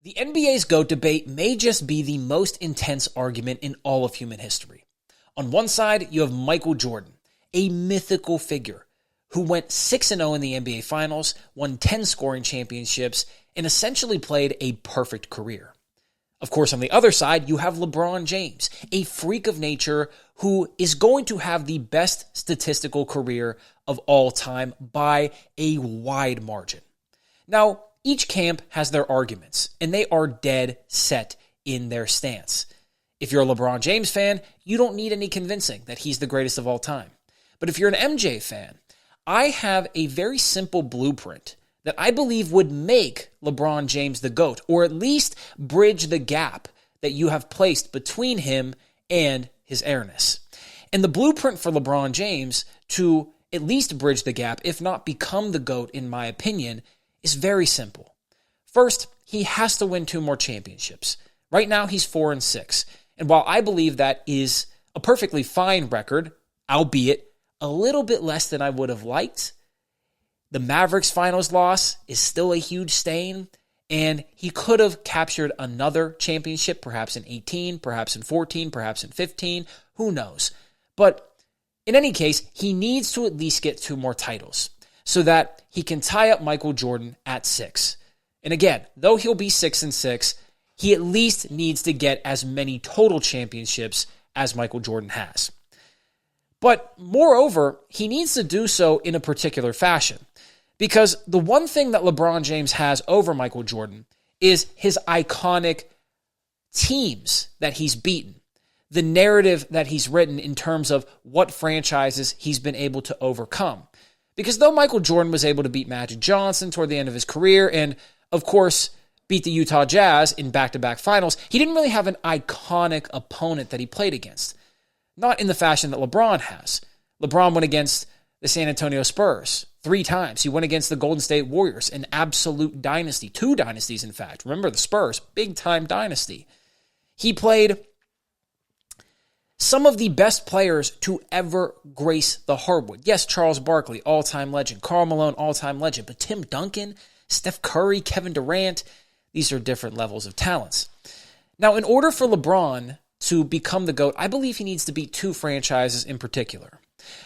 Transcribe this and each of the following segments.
The NBA's GOAT debate may just be the most intense argument in all of human history. On one side, you have Michael Jordan, a mythical figure who went 6-0 in the NBA Finals, won 10 scoring championships, and essentially played a perfect career. Of course, on the other side, you have LeBron James, a freak of nature who is going to have the best statistical career of all time by a wide margin. Now, each camp has their arguments, and they are dead set in their stance. If you're a LeBron James fan, you don't need any convincing that he's the greatest of all time. But if you're an MJ fan, I have a very simple blueprint that I believe would make LeBron James the GOAT, or at least bridge the gap that you have placed between him and his airness. And the blueprint for LeBron James to at least bridge the gap, if not become the GOAT in my opinion, is very simple. First, he has to win 2 more championships. Right now, he's 4-6. And while I believe that is a perfectly fine record, albeit a little bit less than I would have liked, the Mavericks finals loss is still a huge stain, and he could have captured another championship, perhaps in 18, perhaps in 14, perhaps in 15, who knows. But in any case, he needs to at least get 2 more titles so that he can tie up Michael Jordan at 6. And again, though he'll be 6-6, he at least needs to get as many total championships as Michael Jordan has. But moreover, he needs to do so in a particular fashion. Because the one thing that LeBron James has over Michael Jordan is his iconic teams that he's beaten. The narrative that he's written in terms of what franchises he's been able to overcome. Because though Michael Jordan was able to beat Magic Johnson toward the end of his career and, of course, beat the Utah Jazz in back-to-back finals, he didn't really have an iconic opponent that he played against. Not in the fashion that LeBron has. LeBron went against the San Antonio Spurs 3 times. He went against the Golden State Warriors, an absolute dynasty. 2 dynasties, in fact. Remember the Spurs, big-time dynasty. He played some of the best players to ever grace the hardwood. Yes, Charles Barkley, all-time legend. Karl Malone, all-time legend. But Tim Duncan, Steph Curry, Kevin Durant, these are different levels of talents. Now, in order for LeBron to become the GOAT, I believe he needs to beat 2 franchises in particular.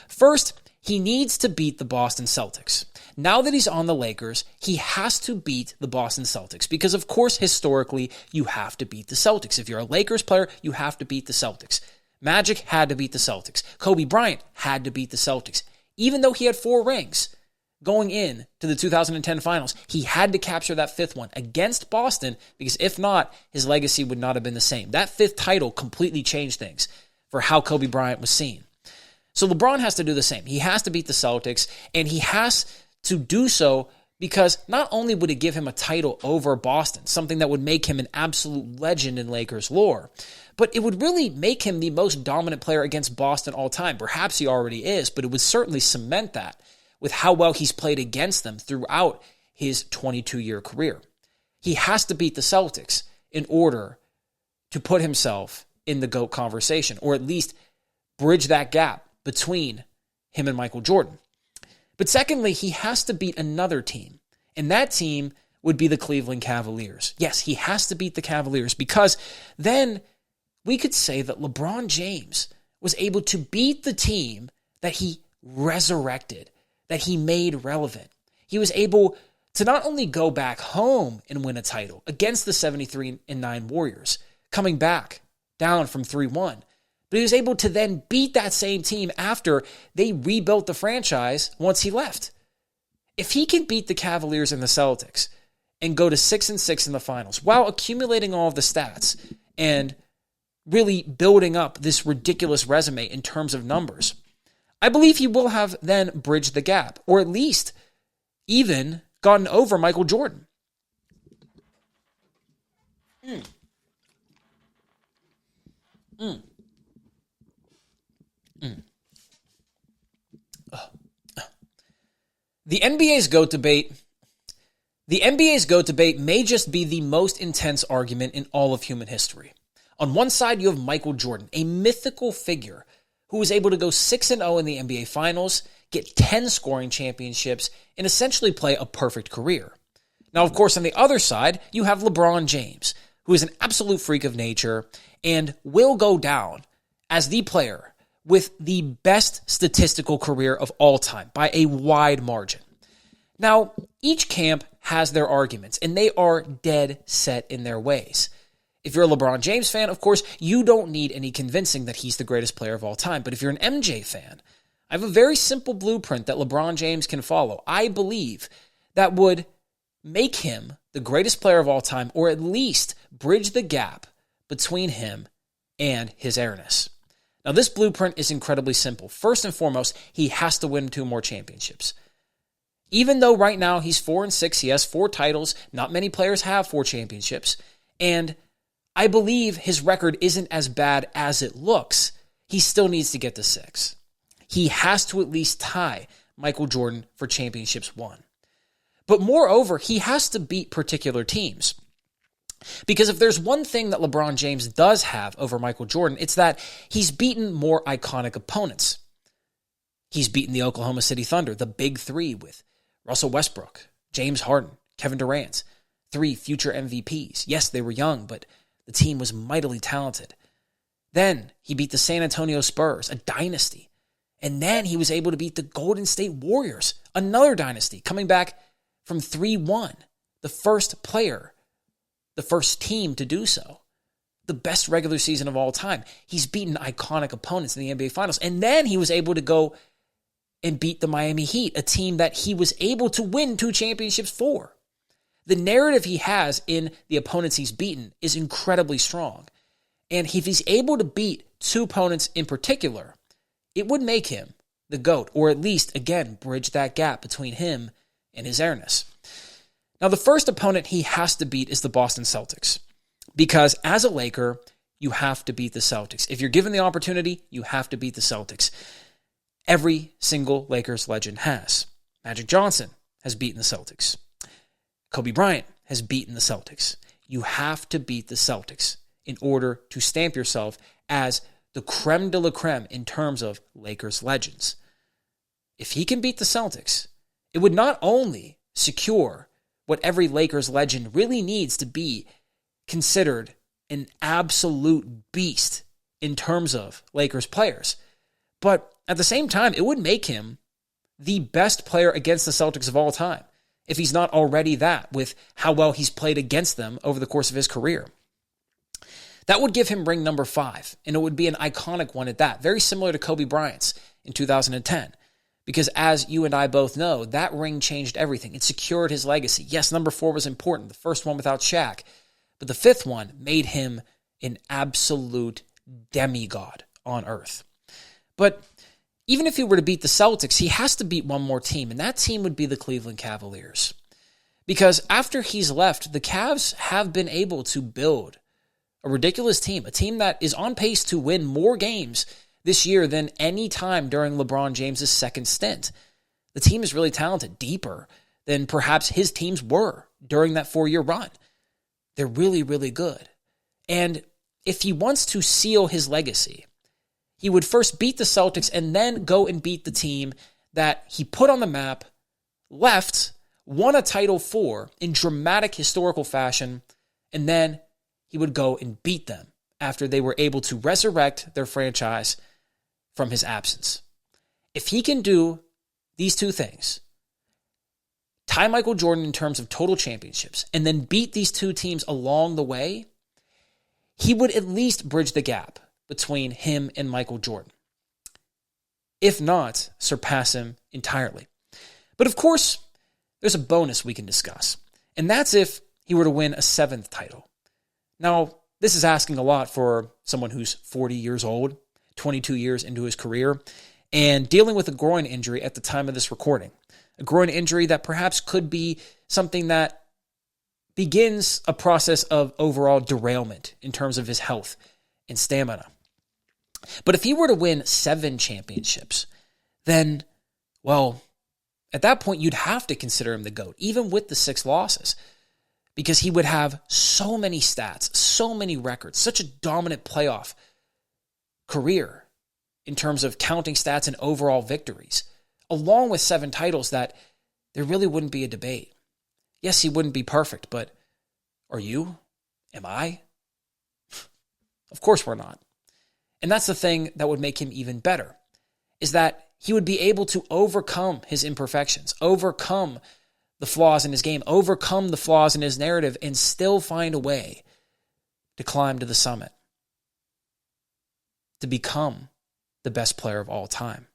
First, he needs to beat the Boston Celtics. Now that he's on the Lakers, he has to beat the Boston Celtics because, of course, historically, you have to beat the Celtics. If you're a Lakers player, you have to beat the Celtics. Magic had to beat the Celtics. Kobe Bryant had to beat the Celtics. Even though he had 4 rings going in to the 2010 finals, he had to capture that 5th one against Boston because if not, his legacy would not have been the same. That 5th title completely changed things for how Kobe Bryant was seen. So LeBron has to do the same. He has to beat the Celtics, and he has to do so because not only would it give him a title over Boston, something that would make him an absolute legend in Lakers lore, but it would really make him the most dominant player against Boston all time. Perhaps he already is, but it would certainly cement that with how well he's played against them throughout his 22-year career. He has to beat the Celtics in order to put himself in the GOAT conversation, or at least bridge that gap between him and Michael Jordan. But secondly, he has to beat another team, and that team would be the Cleveland Cavaliers. Yes, he has to beat the Cavaliers because then we could say that LeBron James was able to beat the team that he resurrected, that he made relevant. He was able to not only go back home and win a title against the 73-9 Warriors, coming back down from 3-1, but he was able to then beat that same team after they rebuilt the franchise once he left. If he can beat the Cavaliers and the Celtics and go to 6-6 in the finals while accumulating all of the stats and really building up this ridiculous resume in terms of numbers, I believe he will have then bridged the gap, or at least even gotten over Michael Jordan. The NBA's GOAT debate may just be the most intense argument in all of human history. On one side, you have Michael Jordan, a mythical figure who was able to go 6-0 in the NBA Finals, get 10 scoring championships, and essentially play a perfect career. Now, of course, on the other side, you have LeBron James, who is an absolute freak of nature and will go down as the player with the best statistical career of all time by a wide margin. Now, each camp has their arguments, and they are dead set in their ways. If you're a LeBron James fan, of course, you don't need any convincing that he's the greatest player of all time. But if you're an MJ fan, I have a very simple blueprint that LeBron James can follow. I believe that would make him the greatest player of all time, or at least bridge the gap between him and his airness. Now, this blueprint is incredibly simple. First and foremost, he has to win 2 more championships. Even though right now he's 4-6, he has 4 titles. Not many players have 4 championships. And I believe his record isn't as bad as it looks. He still needs to get to 6. He has to at least tie Michael Jordan for championships won. But moreover, he has to beat particular teams. Because if there's one thing that LeBron James does have over Michael Jordan, it's that he's beaten more iconic opponents. He's beaten the Oklahoma City Thunder, the Big Three with Russell Westbrook, James Harden, Kevin Durant, 3 future MVPs. Yes, they were young, but the team was mightily talented. Then he beat the San Antonio Spurs, a dynasty. And then he was able to beat the Golden State Warriors, another dynasty, coming back from 3-1, the first player, the first team to do so. The best regular season of all time. He's beaten iconic opponents in the NBA Finals. And then he was able to go and beat the Miami Heat, a team that he was able to win 2 championships for. The narrative he has in the opponents he's beaten is incredibly strong. And if he's able to beat 2 opponents in particular, it would make him the GOAT, or at least, again, bridge that gap between him and his airness. Now, the first opponent he has to beat is the Boston Celtics, because as a Laker, you have to beat the Celtics. If you're given the opportunity, you have to beat the Celtics. Every single Lakers legend has. Magic Johnson has beaten the Celtics. Kobe Bryant has beaten the Celtics. You have to beat the Celtics in order to stamp yourself as the creme de la creme in terms of Lakers legends. If he can beat the Celtics, it would not only secure what every Lakers legend really needs to be considered an absolute beast in terms of Lakers players, but at the same time, it would make him the best player against the Celtics of all time, if he's not already that, with how well he's played against them over the course of his career. That would give him ring number 5, and it would be an iconic one at that, very similar to Kobe Bryant's in 2010. Because as you and I both know, that ring changed everything. It secured his legacy. Yes, number 4 was important, the first one without Shaq, but the 5th one made him an absolute demigod on earth. But even if he were to beat the Celtics, he has to beat one more team, and that team would be the Cleveland Cavaliers. Because after he's left, the Cavs have been able to build a ridiculous team, a team that is on pace to win more games this year than any time during LeBron James' second stint. The team is really talented, deeper than perhaps his teams were during that 4-year run. They're really, really good. And if he wants to seal his legacy, he would first beat the Celtics and then go and beat the team that he put on the map, left, won a title for in dramatic historical fashion, and then he would go and beat them after they were able to resurrect their franchise from his absence. If he can do these 2 things, tie Michael Jordan in terms of total championships, and then beat these 2 teams along the way, he would at least bridge the gap between him and Michael Jordan. If not, surpass him entirely. But of course, there's a bonus we can discuss, and that's if he were to win a 7th title. Now, this is asking a lot for someone who's 40 years old, 22 years into his career, and dealing with a groin injury at the time of this recording. A groin injury that perhaps could be something that begins a process of overall derailment in terms of his health and stamina. But if he were to win 7 championships, then, well, at that point you'd have to consider him the GOAT, even with the 6 losses, because he would have so many stats, so many records, such a dominant playoff career in terms of counting stats and overall victories, along with 7 titles, that there really wouldn't be a debate. Yes, he wouldn't be perfect, but are you? Am I? Of course we're not. And that's the thing that would make him even better, is that he would be able to overcome his imperfections, overcome the flaws in his game, overcome the flaws in his narrative, and still find a way to climb to the summit, to become the best player of all time.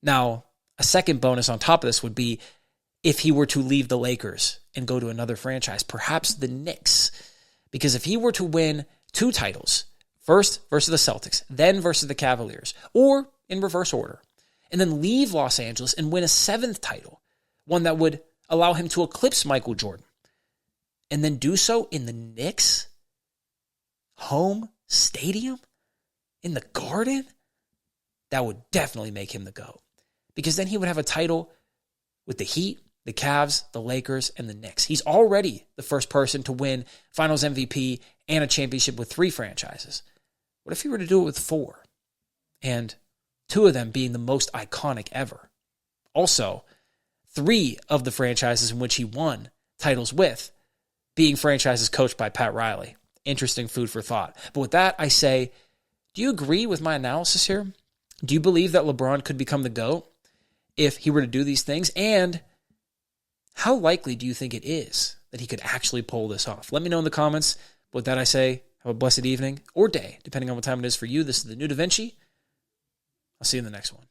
Now, a second bonus on top of this would be if he were to leave the Lakers and go to another franchise, perhaps the Knicks. Because if he were to win 2 titles, first versus the Celtics, then versus the Cavaliers, or in reverse order, and then leave Los Angeles and win a 7th title, one that would allow him to eclipse Michael Jordan, and then do so in the Knicks' home stadium, in the Garden, that would definitely make him the GOAT. Because then he would have a title with the Heat, the Cavs, the Lakers, and the Knicks. He's already the first person to win Finals MVP and a championship with 3 franchises. What if he were to do it with 4? And 2 of them being the most iconic ever. Also, 3 of the franchises in which he won titles with being franchises coached by Pat Riley. Interesting food for thought. But with that, I say, do you agree with my analysis here? Do you believe that LeBron could become the GOAT if he were to do these things? And how likely do you think it is that he could actually pull this off? Let me know in the comments. With that, I say, have a blessed evening or day, depending on what time it is for you. This is the New Da Vinci. I'll see you in the next one.